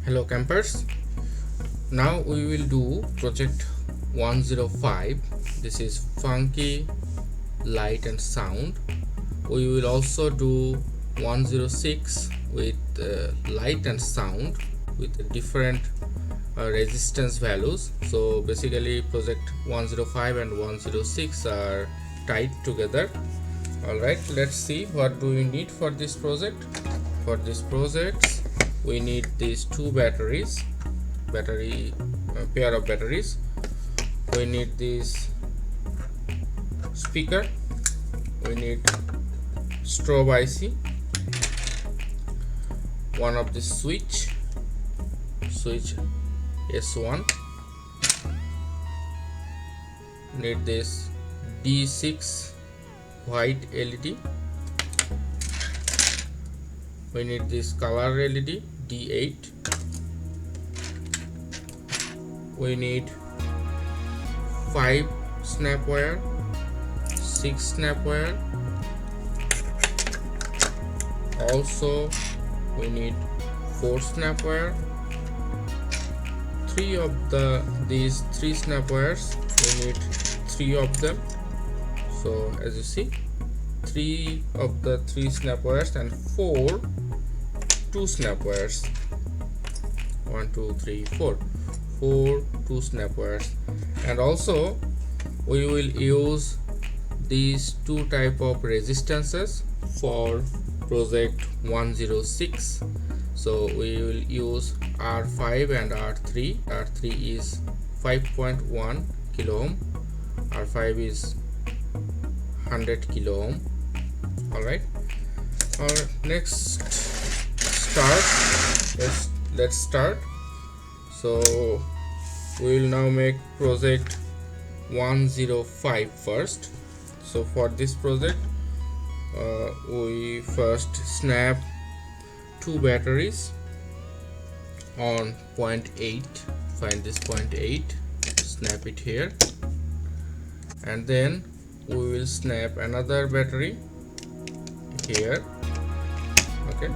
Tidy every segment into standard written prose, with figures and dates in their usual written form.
Hello campers, now we will do project 105. This is funky light and sound. We will also do 106 with light and sound with different resistance values. So basically project 105 and 106 are tied together. Alright, let's see what do we need for this project. For this project we need these two batteries, pair of batteries. We need this speaker, we need strobe IC, one of the switch S1, need this D6 white LED, we need this color LED D8, we need 5 snap wire, 6 snap wire, also we need 4 snap wire. These 3 snap wires, we need 3 of them. So as you see, 3 of the 3 snap wires and 2 snap wires. 1 2 3 4 2 snap wires. And also we will use these two type of resistances for project 106. So we will use R5 and R3. R3 is 5.1 kilo ohm, R5 is 100 kilo ohm. Alright, our next start, let's start. So we will now make project 105 first. So for this project we first snap 2 batteries on point 8. Find this point 8, snap it here, and then we will snap another battery here. Okay,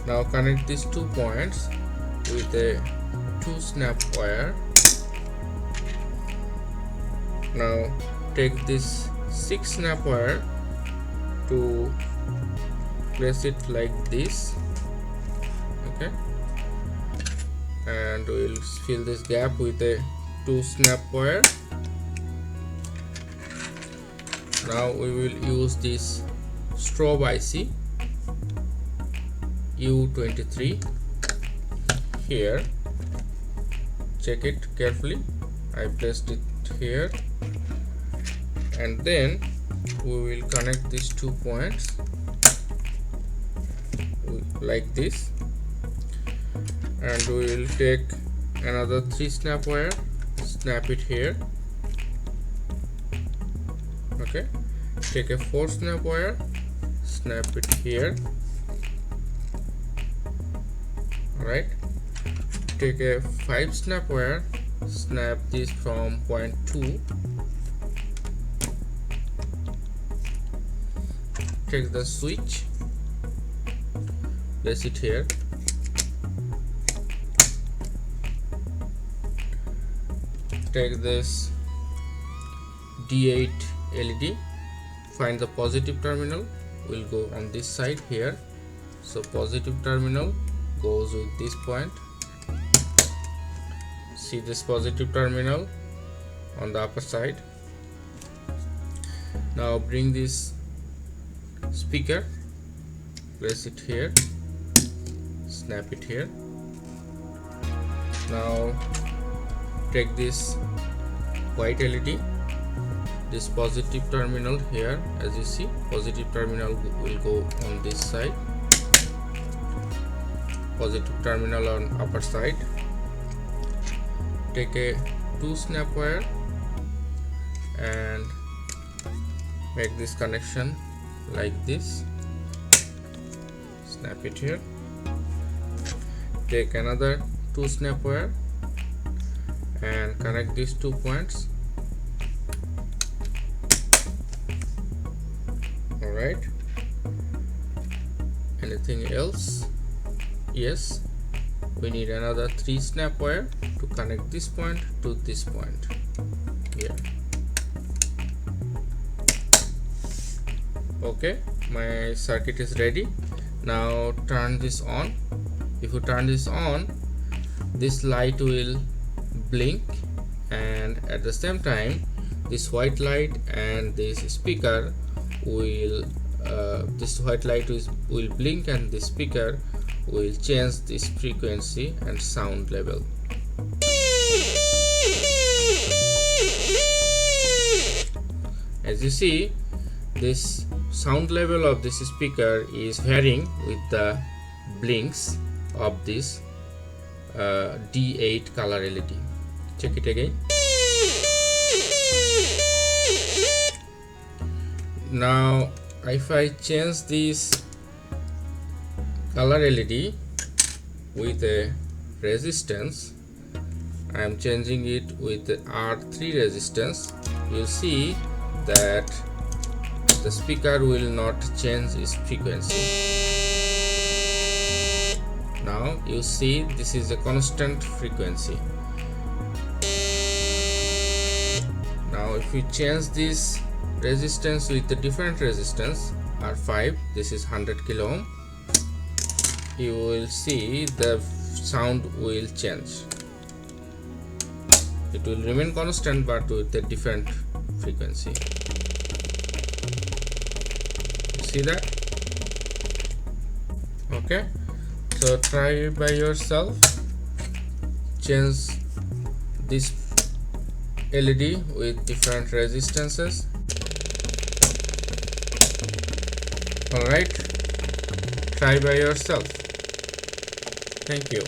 now connect these 2 points with a 2 snap wire. Now take this 6 snap wire to place it like this. Okay, and we will fill this gap with a 2 snap wire. Now we will use this strobe IC U23 here. Check it carefully. I placed it here, and then we will connect these 2 points like this, and we will take another 3 snap wire, snap it here. Okay, take a 4 snap wire, snap it here. Alright, take a 5 snap wire, snap this from point 2. Take the switch, place it here. Take this D8 LED, find the positive terminal, will go on this side here. So positive terminal goes with this point. See this positive terminal on the upper side. Now bring this speaker, place it here, snap it here. Now take this white LED, this positive terminal here. As you see, positive terminal will go on this side, positive terminal on upper side. Take a 2 snap wire and make this connection like this, snap it here. Take another 2 snap wire and connect these 2 points. Alright, anything else? Yes, we need another 3 snap wire to connect this point to this point here. Okay, my circuit is ready. Now turn this on. If you turn this on, this light will blink, and at the same time this white light and this speaker will this white light will blink, and the speaker will change this frequency and sound level. As you see, this sound level of this speaker is varying with the blinks of this D8 color LED. Check it again. Now if I change this color LED with a resistance, I am changing it with the R3 resistance, you'll see that the speaker will not change its frequency. Now you see this is a constant frequency. Now if you change this resistance with the different resistance, R5, this is 100 kilo ohm, you will see the sound will change. It will remain constant but with a different frequency. You see that? Okay, so try it by yourself. Change this LED with different resistances. Alright, try by yourself. Thank you.